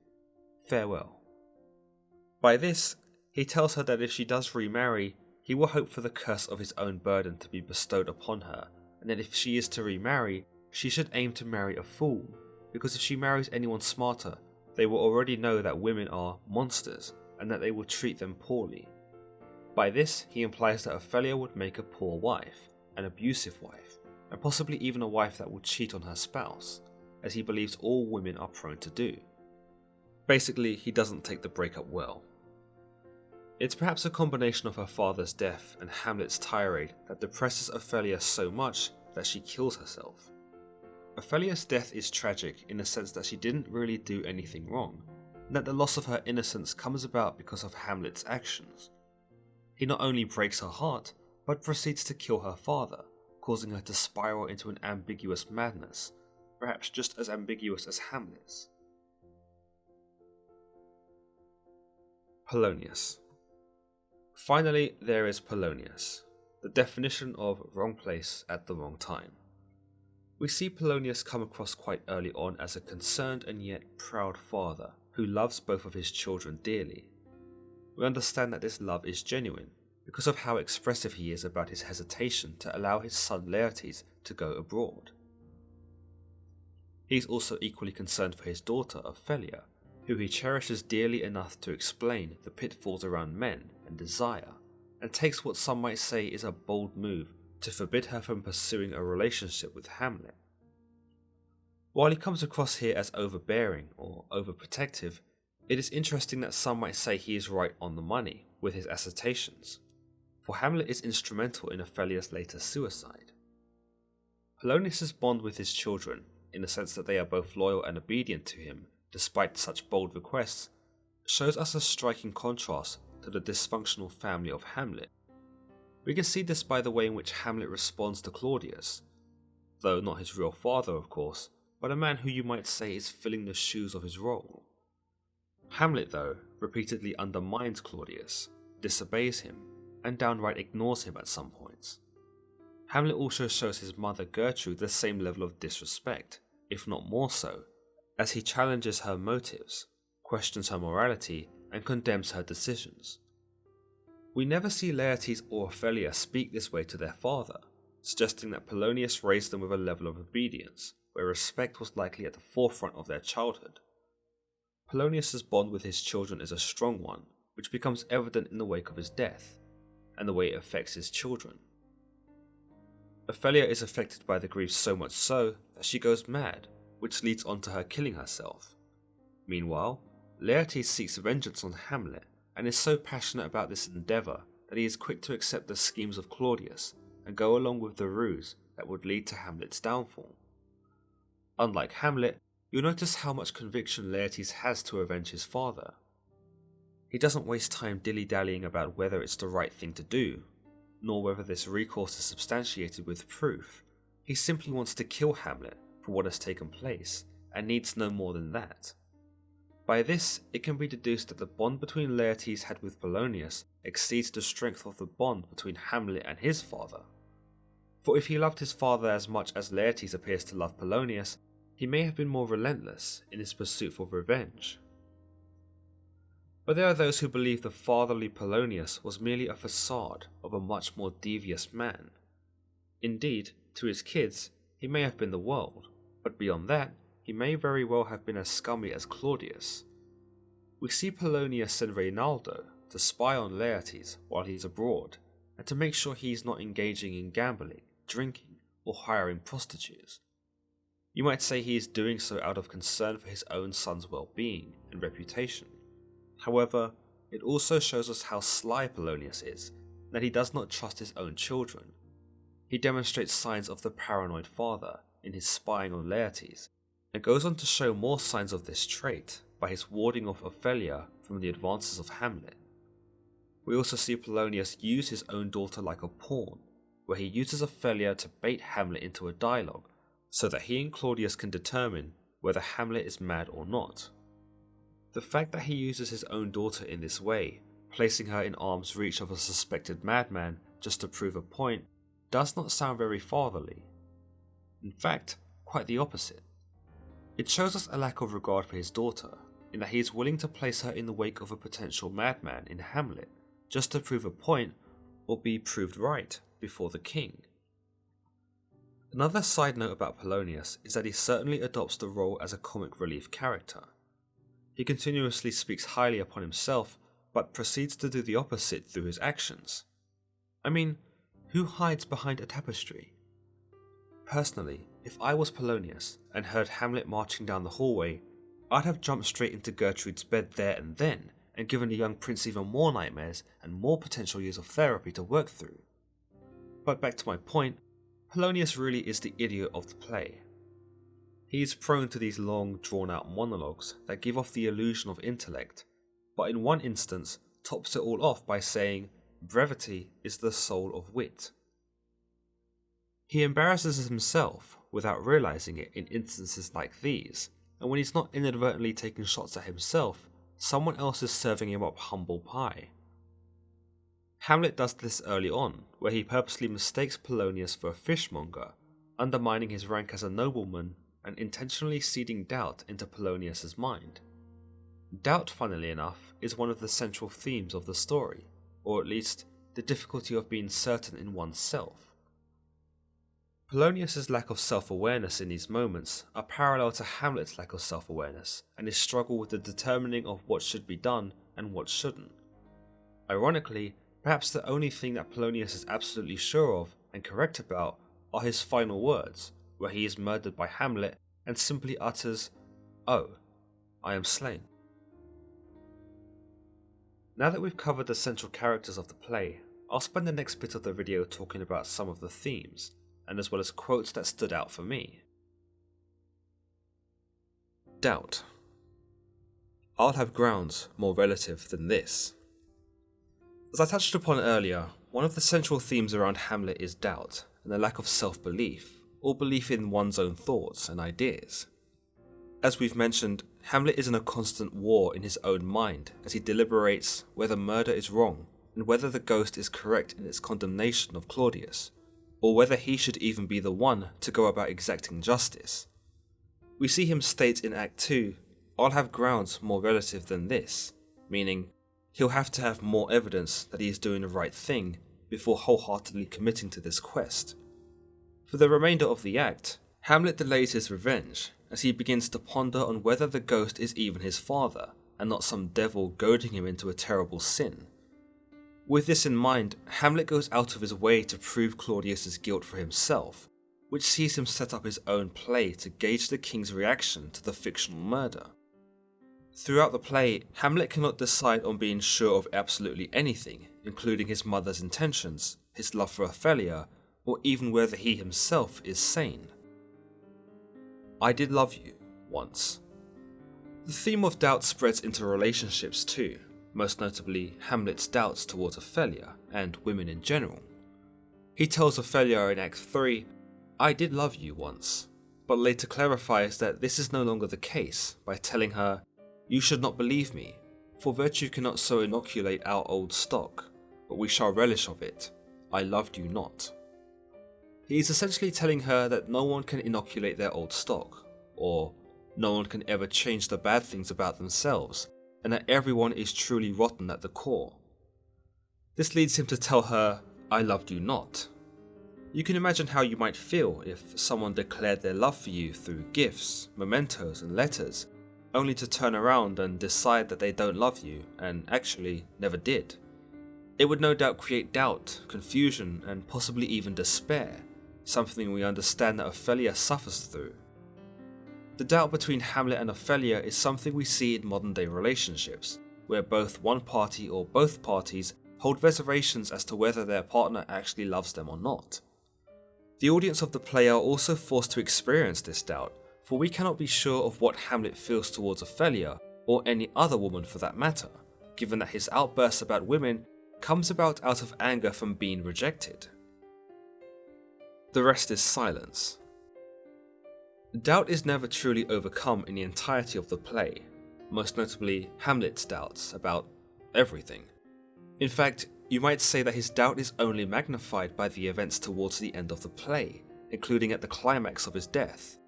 farewell." By this, he tells her that if she does remarry, he will hope for the curse of his own burden to be bestowed upon her, and that if she is to remarry, she should aim to marry a fool, because if she marries anyone smarter, they will already know that women are monsters, and that they will treat them poorly. By this, he implies that Ophelia would make a poor wife, an abusive wife, and possibly even a wife that will cheat on her spouse, as he believes all women are prone to do. Basically, he doesn't take the breakup well. It's perhaps a combination of her father's death and Hamlet's tirade that depresses Ophelia so much that she kills herself. Ophelia's death is tragic in the sense that she didn't really do anything wrong, and that the loss of her innocence comes about because of Hamlet's actions. He not only breaks her heart, but proceeds to kill her father, causing her to spiral into an ambiguous madness, perhaps just as ambiguous as Hamlet's. Polonius. Finally, there is Polonius, the definition of wrong place at the wrong time. We see Polonius come across quite early on as a concerned and yet proud father who loves both of his children dearly. We understand that this love is genuine because of how expressive he is about his hesitation to allow his son Laertes to go abroad. He is also equally concerned for his daughter Ophelia, who he cherishes dearly enough to explain the pitfalls around men and desire, and takes what some might say is a bold move to forbid her from pursuing a relationship with Hamlet. While he comes across here as overbearing or overprotective, it is interesting that some might say he is right on the money with his assertions, for Hamlet is instrumental in Ophelia's later suicide. Polonius's bond with his children, in the sense that they are both loyal and obedient to him despite such bold requests, shows us a striking contrast to the dysfunctional family of Hamlet. We can see this by the way in which Hamlet responds to Claudius, though not his real father of course, but a man who you might say is filling the shoes of his role. Hamlet, though, repeatedly undermines Claudius, disobeys him, and downright ignores him at some points. Hamlet also shows his mother Gertrude the same level of disrespect, if not more so, as he challenges her motives, questions her morality, and condemns her decisions. We never see Laertes or Ophelia speak this way to their father, suggesting that Polonius raised them with a level of obedience, where respect was likely at the forefront of their childhood. Polonius's bond with his children is a strong one, which becomes evident in the wake of his death, and the way it affects his children. Ophelia is affected by the grief so much so that she goes mad, which leads on to her killing herself. Meanwhile, Laertes seeks vengeance on Hamlet and is so passionate about this endeavour that he is quick to accept the schemes of Claudius and go along with the ruse that would lead to Hamlet's downfall. Unlike Hamlet, you'll notice how much conviction Laertes has to avenge his father. He doesn't waste time dilly-dallying about whether it's the right thing to do, nor whether this recourse is substantiated with proof. He simply wants to kill Hamlet for what has taken place, and needs no more than that. By this, it can be deduced that the bond between Laertes had with Polonius exceeds the strength of the bond between Hamlet and his father. For if he loved his father as much as Laertes appears to love Polonius, he may have been more relentless in his pursuit for revenge. But there are those who believe the fatherly Polonius was merely a facade of a much more devious man. Indeed, to his kids, he may have been the world, but beyond that, he may very well have been as scummy as Claudius. We see Polonius send Reynaldo to spy on Laertes while he's abroad, and to make sure he's not engaging in gambling, drinking, or hiring prostitutes. You might say he is doing so out of concern for his own son's well-being and reputation. However, it also shows us how sly Polonius is, and that he does not trust his own children. He demonstrates signs of the paranoid father in his spying on Laertes, and goes on to show more signs of this trait by his warding off Ophelia from the advances of Hamlet. We also see Polonius use his own daughter like a pawn, where he uses Ophelia to bait Hamlet into a dialogue, so that he and Claudius can determine whether Hamlet is mad or not. The fact that he uses his own daughter in this way, placing her in arm's reach of a suspected madman just to prove a point, does not sound very fatherly. In fact, quite the opposite. It shows us a lack of regard for his daughter, in that he is willing to place her in the wake of a potential madman in Hamlet, just to prove a point or be proved right before the king. Another side note about Polonius is that he certainly adopts the role as a comic relief character. He continuously speaks highly upon himself, but proceeds to do the opposite through his actions. I mean, who hides behind a tapestry? Personally, if I was Polonius and heard Hamlet marching down the hallway, I'd have jumped straight into Gertrude's bed there and then and given the young prince even more nightmares and more potential years of therapy to work through. But back to my point, Polonius really is the idiot of the play. He is prone to these long, drawn-out monologues that give off the illusion of intellect, but in one instance tops it all off by saying, "Brevity is the soul of wit." He embarrasses himself without realizing it in instances like these, and when he's not inadvertently taking shots at himself, someone else is serving him up humble pie. Hamlet does this early on, where he purposely mistakes Polonius for a fishmonger, undermining his rank as a nobleman and intentionally seeding doubt into Polonius's mind. Doubt, funnily enough, is one of the central themes of the story, or at least the difficulty of being certain in oneself. Polonius's lack of self-awareness in these moments are parallel to Hamlet's lack of self-awareness and his struggle with the determining of what should be done and what shouldn't. Ironically, perhaps the only thing that Polonius is absolutely sure of and correct about are his final words, where he is murdered by Hamlet and simply utters, "Oh, I am slain." Now that we've covered the central characters of the play, I'll spend the next bit of the video talking about some of the themes, and as well as quotes that stood out for me. Doubt. I'll have grounds more relative than this. As I touched upon earlier, one of the central themes around Hamlet is doubt, and the lack of self-belief, or belief in one's own thoughts and ideas. As we've mentioned, Hamlet is in a constant war in his own mind as he deliberates whether murder is wrong and whether the ghost is correct in its condemnation of Claudius, or whether he should even be the one to go about exacting justice. We see him state in Act 2, "I'll have grounds more relative than this," meaning he'll have to have more evidence that he is doing the right thing before wholeheartedly committing to this quest. For the remainder of the act, Hamlet delays his revenge as he begins to ponder on whether the ghost is even his father and not some devil goading him into a terrible sin. With this in mind, Hamlet goes out of his way to prove Claudius's guilt for himself, which sees him set up his own play to gauge the king's reaction to the fictional murder. Throughout the play, Hamlet cannot decide on being sure of absolutely anything, including his mother's intentions, his love for Ophelia, or even whether he himself is sane. I did love you, once. The theme of doubt spreads into relationships too, most notably Hamlet's doubts towards Ophelia, and women in general. He tells Ophelia in Act 3, "I did love you once," but later clarifies that this is no longer the case by telling her, "You should not believe me, for virtue cannot so inoculate our old stock, but we shall relish of it. I loved you not." He is essentially telling her that no one can inoculate their old stock, or no one can ever change the bad things about themselves, and that everyone is truly rotten at the core. This leads him to tell her, "I loved you not." You can imagine how you might feel if someone declared their love for you through gifts, mementos, and letters, only to turn around and decide that they don't love you, and actually never did. It would no doubt create doubt, confusion, and possibly even despair, something we understand that Ophelia suffers through. The doubt between Hamlet and Ophelia is something we see in modern day relationships, where both one party or both parties hold reservations as to whether their partner actually loves them or not. The audience of the play are also forced to experience this doubt, for we cannot be sure of what Hamlet feels towards Ophelia, or any other woman for that matter, given that his outbursts about women comes about out of anger from being rejected. The rest is silence. Doubt is never truly overcome in the entirety of the play, most notably Hamlet's doubts about everything. In fact, you might say that his doubt is only magnified by the events towards the end of the play, including at the climax of his death.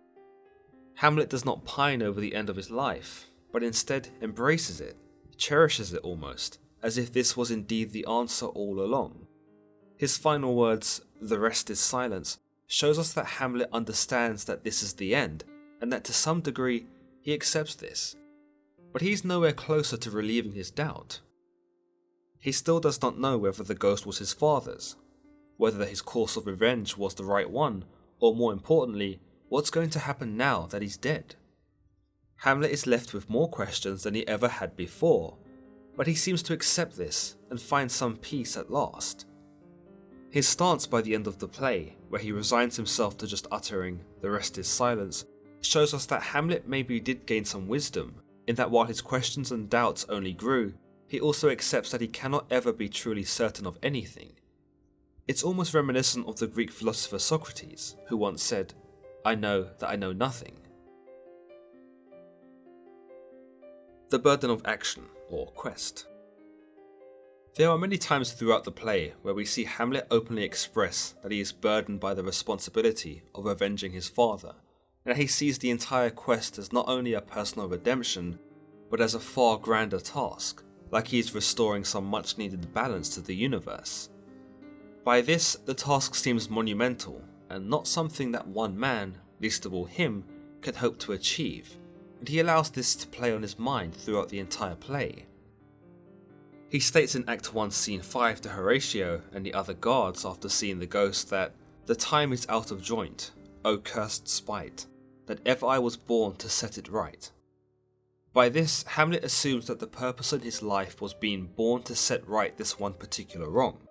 Hamlet does not pine over the end of his life, but instead embraces it, cherishes it almost, as if this was indeed the answer all along. His final words, "The rest is silence," shows us that Hamlet understands that this is the end, and that to some degree he accepts this. But he's nowhere closer to relieving his doubt. He still does not know whether the ghost was his father's, whether his course of revenge was the right one, or more importantly, what's going to happen now that he's dead. Hamlet is left with more questions than he ever had before, but he seems to accept this and find some peace at last. His stance by the end of the play, where he resigns himself to just uttering "the rest is silence," shows us that Hamlet maybe did gain some wisdom, in that while his questions and doubts only grew, he also accepts that he cannot ever be truly certain of anything. It's almost reminiscent of the Greek philosopher Socrates, who once said, "I know that I know nothing." The burden of action, or quest. There are many times throughout the play where we see Hamlet openly express that he is burdened by the responsibility of avenging his father, and that he sees the entire quest as not only a personal redemption, but as a far grander task, like he is restoring some much needed balance to the universe. By this, the task seems monumental, and not something that one man, least of all him, can hope to achieve, and he allows this to play on his mind throughout the entire play. He states in Act 1 Scene 5 to Horatio and the other guards after seeing the ghost that "the time is out of joint, O cursed spite, that ever I was born to set it right." By this, Hamlet assumes that the purpose in his life was being born to set right this one particular wrong.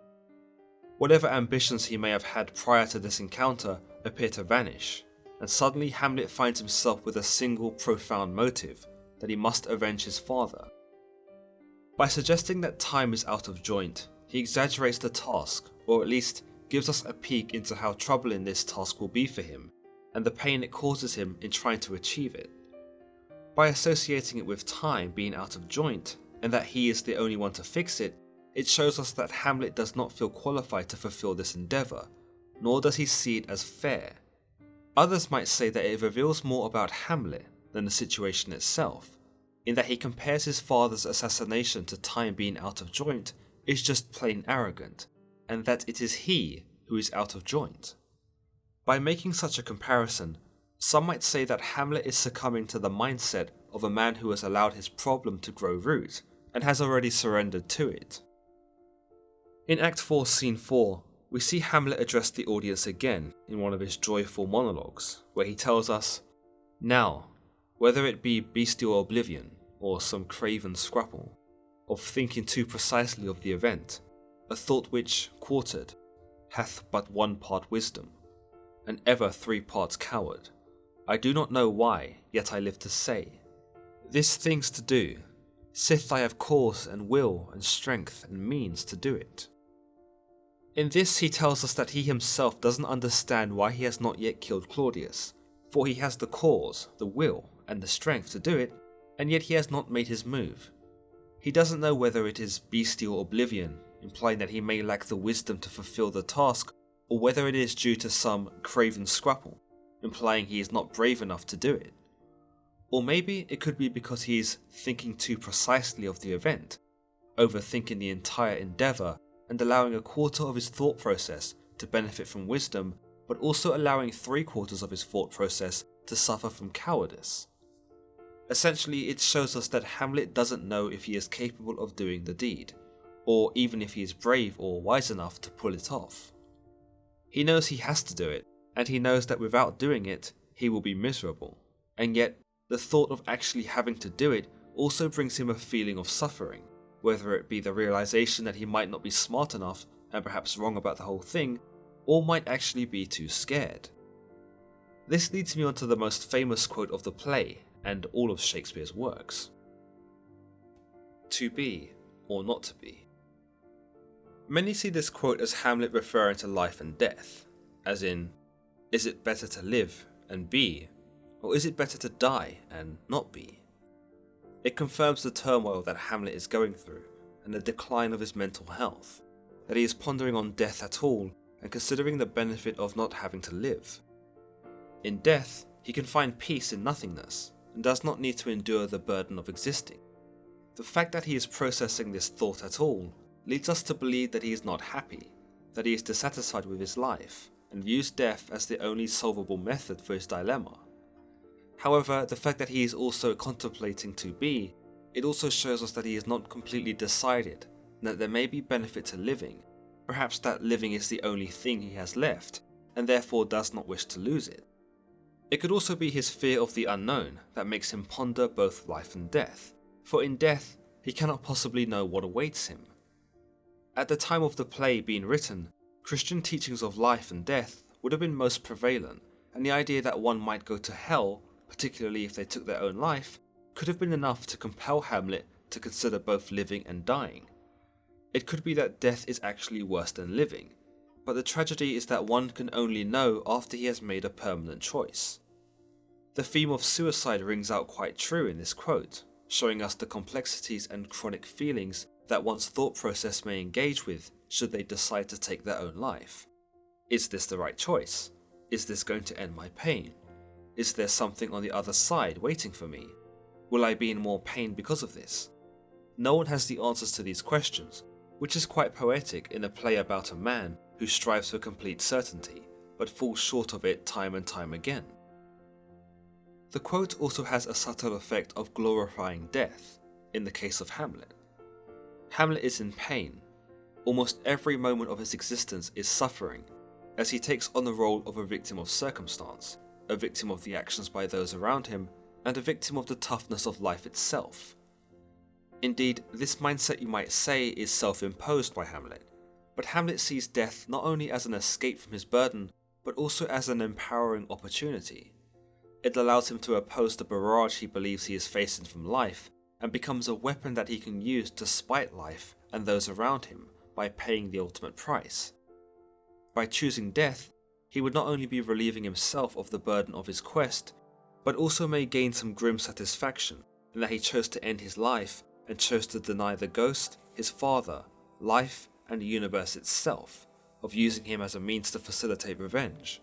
Whatever ambitions he may have had prior to this encounter appear to vanish, and suddenly Hamlet finds himself with a single profound motive, that he must avenge his father. By suggesting that time is out of joint, he exaggerates the task, or at least gives us a peek into how troubling this task will be for him, and the pain it causes him in trying to achieve it. By associating it with time being out of joint, and that he is the only one to fix it, it shows us that Hamlet does not feel qualified to fulfill this endeavour, nor does he see it as fair. Others might say that it reveals more about Hamlet than the situation itself, in that he compares his father's assassination to time being out of joint is just plain arrogant, and that it is he who is out of joint. By making such a comparison, some might say that Hamlet is succumbing to the mindset of a man who has allowed his problem to grow root, and has already surrendered to it. In Act 4 Scene 4, we see Hamlet address the audience again in one of his joyful monologues, where he tells us, "Now, whether it be bestial oblivion, or some craven scruple, of thinking too precisely of the event, a thought which, quartered, hath but one part wisdom, and ever 3 parts coward, I do not know why, yet I live to say, this thing's to do, sith I have cause and will and strength and means to do it." In this he tells us that he himself doesn't understand why he has not yet killed Claudius, for he has the cause, the will, and the strength to do it, and yet he has not made his move. He doesn't know whether it is bestial oblivion, implying that he may lack the wisdom to fulfill the task, or whether it is due to some craven scruple, implying he is not brave enough to do it. Or maybe it could be because he is thinking too precisely of the event, overthinking the entire endeavour and allowing a quarter of his thought process to benefit from wisdom, but also allowing 3/4 of his thought process to suffer from cowardice. Essentially, it shows us that Hamlet doesn't know if he is capable of doing the deed, or even if he is brave or wise enough to pull it off. He knows he has to do it, and he knows that without doing it, he will be miserable, and yet the thought of actually having to do it also brings him a feeling of suffering, whether it be the realization that he might not be smart enough and perhaps wrong about the whole thing, or might actually be too scared. This leads me on to the most famous quote of the play, and all of Shakespeare's works. To be, or not to be. Many see this quote as Hamlet referring to life and death, as in, is it better to live and be, or is it better to die and not be? It confirms the turmoil that Hamlet is going through, and the decline of his mental health, that he is pondering on death at all, and considering the benefit of not having to live. In death, he can find peace in nothingness, and does not need to endure the burden of existing. The fact that he is processing this thought at all leads us to believe that he is not happy, that he is dissatisfied with his life, and views death as the only solvable method for his dilemma. However, the fact that he is also contemplating to be, it also shows us that he is not completely decided, and that there may be benefit to living, perhaps that living is the only thing he has left, and therefore does not wish to lose it. It could also be his fear of the unknown that makes him ponder both life and death, for in death, he cannot possibly know what awaits him. At the time of the play being written, Christian teachings of life and death would have been most prevalent, and the idea that one might go to hell, particularly if they took their own life, could have been enough to compel Hamlet to consider both living and dying. It could be that death is actually worse than living, but the tragedy is that one can only know after he has made a permanent choice. The theme of suicide rings out quite true in this quote, showing us the complexities and chronic feelings that one's thought process may engage with should they decide to take their own life. Is this the right choice? Is this going to end my pain? Is there something on the other side waiting for me? Will I be in more pain because of this? No one has the answers to these questions, which is quite poetic in a play about a man who strives for complete certainty, but falls short of it time and time again. The quote also has a subtle effect of glorifying death, in the case of Hamlet. Hamlet is in pain. Almost every moment of his existence is suffering, as he takes on the role of a victim of circumstance, a victim of the actions by those around him, and a victim of the toughness of life itself. Indeed, this mindset, you might say, is self-imposed by Hamlet, but Hamlet sees death not only as an escape from his burden, but also as an empowering opportunity. It allows him to oppose the barrage he believes he is facing from life, and becomes a weapon that he can use to spite life and those around him by paying the ultimate price. By choosing death, he would not only be relieving himself of the burden of his quest, but also may gain some grim satisfaction in that he chose to end his life and chose to deny the ghost, his father, life, and the universe itself, of using him as a means to facilitate revenge.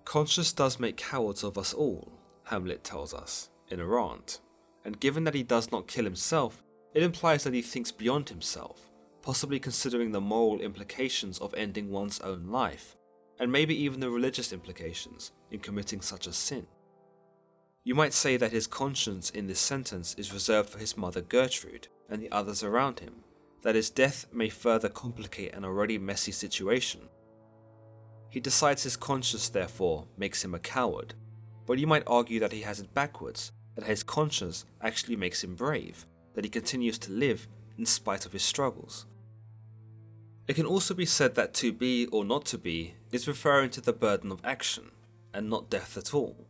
Conscience does make cowards of us all, Hamlet tells us, in a rant, and given that he does not kill himself, it implies that he thinks beyond himself, possibly considering the moral implications of ending one's own life, and maybe even the religious implications in committing such a sin. You might say that his conscience in this sentence is reserved for his mother Gertrude and the others around him, that his death may further complicate an already messy situation. He decides his conscience therefore makes him a coward, but you might argue that he has it backwards, that his conscience actually makes him brave, that he continues to live in spite of his struggles. It can also be said that to be or not to be is referring to the burden of action, and not death at all.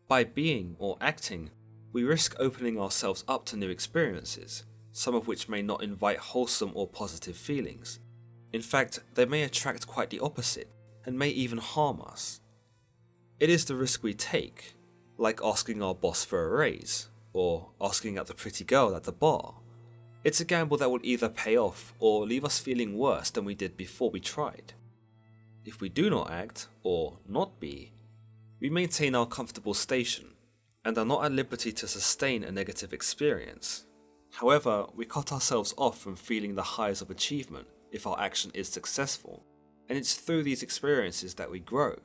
By being or acting, we risk opening ourselves up to new experiences, some of which may not invite wholesome or positive feelings. In fact, they may attract quite the opposite, and may even harm us. It is the risk we take, like asking our boss for a raise, or asking out the pretty girl at the bar. It's a gamble that will either pay off or leave us feeling worse than we did before we tried. If we do not act, or not be, we maintain our comfortable station, and are not at liberty to sustain a negative experience. However, we cut ourselves off from feeling the highs of achievement if our action is successful, and it's through these experiences that we grow.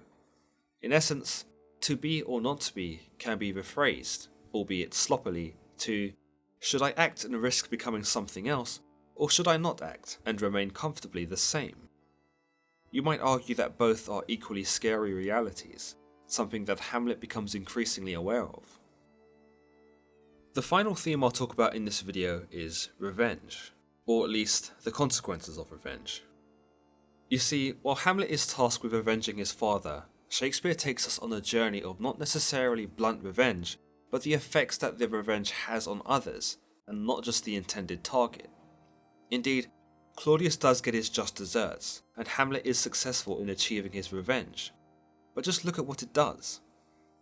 In essence, to be or not to be can be rephrased, albeit sloppily, to should I act and risk becoming something else, or should I not act and remain comfortably the same? You might argue that both are equally scary realities, something that Hamlet becomes increasingly aware of. The final theme I'll talk about in this video is revenge, or at least the consequences of revenge. You see, while Hamlet is tasked with avenging his father, Shakespeare takes us on a journey of not necessarily blunt revenge, but the effects that the revenge has on others, and not just the intended target. Indeed, Claudius does get his just desserts, and Hamlet is successful in achieving his revenge. But just look at what it does.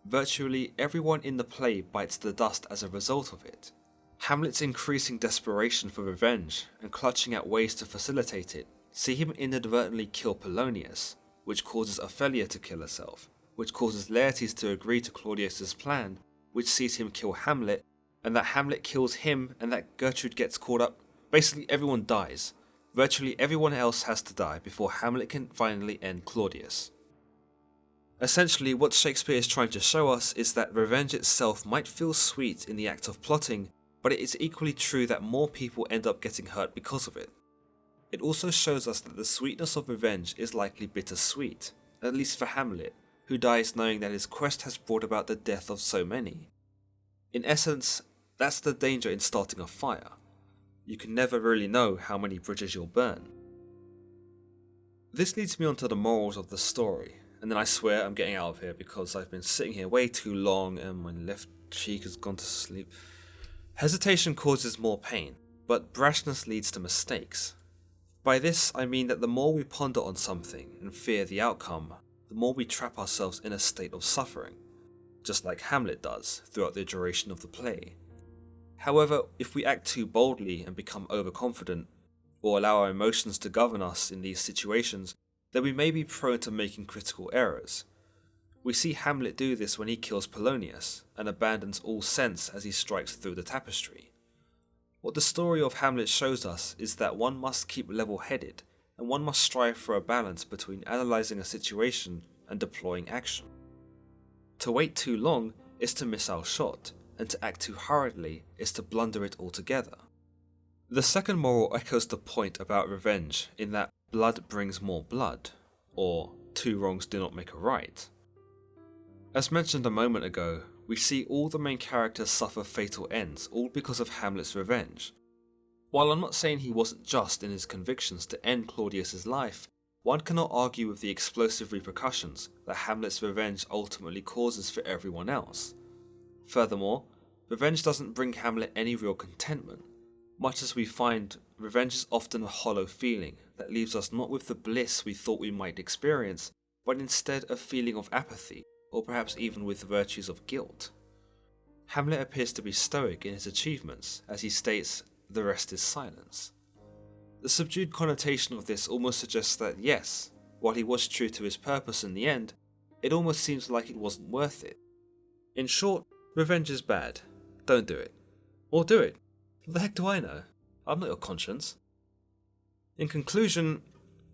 Virtually everyone in the play bites the dust as a result of it. Hamlet's increasing desperation for revenge and clutching at ways to facilitate it see him inadvertently kill Polonius, which causes Ophelia to kill herself, which causes Laertes to agree to Claudius's plan, which sees him kill Hamlet, and that Hamlet kills him and that Gertrude gets caught up. Basically everyone dies. Virtually everyone else has to die before Hamlet can finally end Claudius. Essentially, what Shakespeare is trying to show us is that revenge itself might feel sweet in the act of plotting, but it is equally true that more people end up getting hurt because of it. It also shows us that the sweetness of revenge is likely bittersweet, at least for Hamlet, who dies knowing that his quest has brought about the death of so many. In essence, That's the danger in starting a fire. You can never really know how many bridges you'll burn. This leads me on to the morals of the story, and then I swear I'm getting out of here because I've been sitting here way too long and my left cheek has gone to sleep. Hesitation causes more pain, but brashness leads to mistakes. By this, I mean that the more we ponder on something and fear the outcome, the more we trap ourselves in a state of suffering, just like Hamlet does throughout the duration of the play. However, if we act too boldly and become overconfident, or allow our emotions to govern us in these situations, then we may be prone to making critical errors. We see Hamlet do this when he kills Polonius and abandons all sense as he strikes through the tapestry. What the story of Hamlet shows us is that one must keep level-headed, and one must strive for a balance between analysing a situation and deploying action. To wait too long is to miss our shot, and to act too hurriedly is to blunder it altogether. The second moral echoes the point about revenge in that blood brings more blood, or two wrongs do not make a right. As mentioned a moment ago, we see all the main characters suffer fatal ends, all because of Hamlet's revenge. While I'm not saying he wasn't just in his convictions to end Claudius's life, one cannot argue with the explosive repercussions that Hamlet's revenge ultimately causes for everyone else. Furthermore, revenge doesn't bring Hamlet any real contentment. Much as we find, revenge is often a hollow feeling that leaves us not with the bliss we thought we might experience, but instead a feeling of apathy, or perhaps even with virtues of guilt. Hamlet appears to be stoic in his achievements, as he states, "The rest is silence." The subdued connotation of this almost suggests that yes, while he was true to his purpose in the end, it almost seems like it wasn't worth it. In short, revenge is bad. Don't do it. Or do it. What the heck do I know? I'm not your conscience. In conclusion,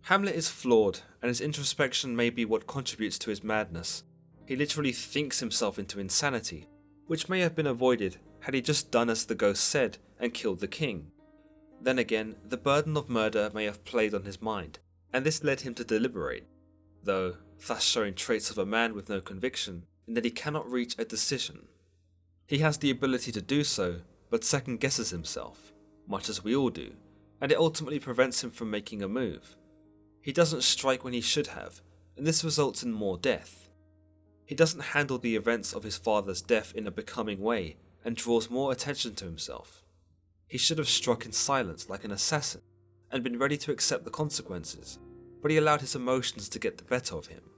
Hamlet is flawed, and his introspection may be what contributes to his madness. He literally thinks himself into insanity, which may have been avoided had he just done as the ghost said and killed the king. Then again, the burden of murder may have played on his mind, and this led him to deliberate, though thus showing traits of a man with no conviction, in that he cannot reach a decision. He has the ability to do so, but second guesses himself, much as we all do, and it ultimately prevents him from making a move. He doesn't strike when he should have, and this results in more death. He doesn't handle the events of his father's death in a becoming way, and draws more attention to himself. He should have struck in silence like an assassin, and been ready to accept the consequences, but he allowed his emotions to get the better of him.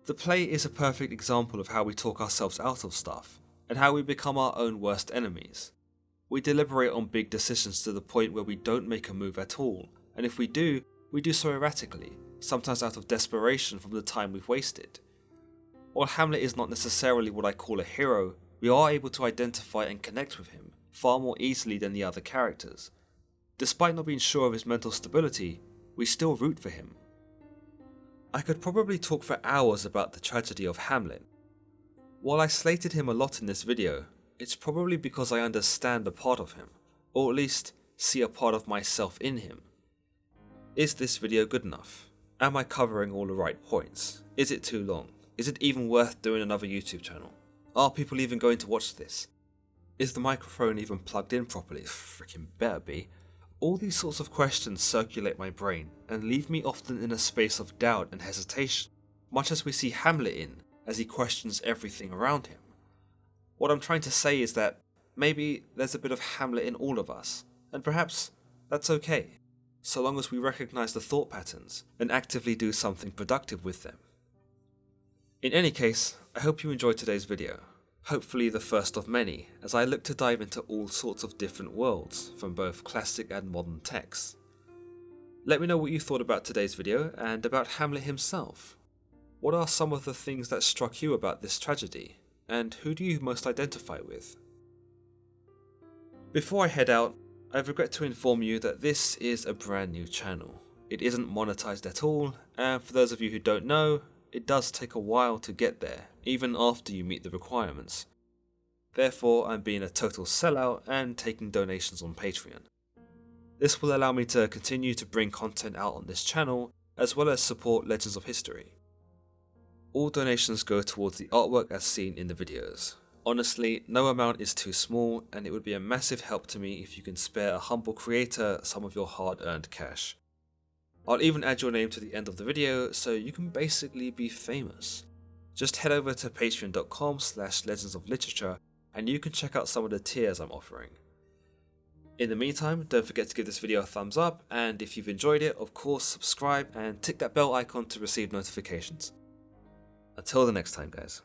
The play is a perfect example of how we talk ourselves out of stuff, and how we become our own worst enemies. We deliberate on big decisions to the point where we don't make a move at all, and if we do so erratically, sometimes out of desperation from the time we've wasted. While Hamlet is not necessarily what I call a hero, we are able to identify and connect with him far more easily than the other characters. Despite not being sure of his mental stability, we still root for him. I could probably talk for hours about the tragedy of Hamlet. While I slated him a lot in this video, it's probably because I understand a part of him, or at least see a part of myself in him. Is this video good enough? Am I covering all the right points? Is it too long? Is it even worth doing another YouTube channel? Are people even going to watch this? Is the microphone even plugged in properly? Freaking better be. All these sorts of questions circulate my brain and leave me often in a space of doubt and hesitation, much as we see Hamlet in, as he questions everything around him. What I'm trying to say is that maybe there's a bit of Hamlet in all of us, and perhaps that's okay, so long as we recognise the thought patterns and actively do something productive with them. In any case, I hope you enjoyed today's video, hopefully the first of many, as I look to dive into all sorts of different worlds, from both classic and modern texts. Let me know what you thought about today's video and about Hamlet himself. What are some of the things that struck you about this tragedy, and who do you most identify with? Before I head out, I regret to inform you that this is a brand new channel. It isn't monetized at all, and for those of you who don't know, it does take a while to get there, even after you meet the requirements. Therefore, I'm being a total sellout and taking donations on Patreon. This will allow me to continue to bring content out on this channel, as well as support Legends of History. All donations go towards the artwork as seen in the videos. Honestly, no amount is too small, and it would be a massive help to me if you can spare a humble creator some of your hard-earned cash. I'll even add your name to the end of the video so you can basically be famous. Just head over to patreon.com/legendsofliterature and you can check out some of the tiers I'm offering. In the meantime, don't forget to give this video a thumbs up, and if you've enjoyed it, of course subscribe and tick that bell icon to receive notifications. Until the next time, guys.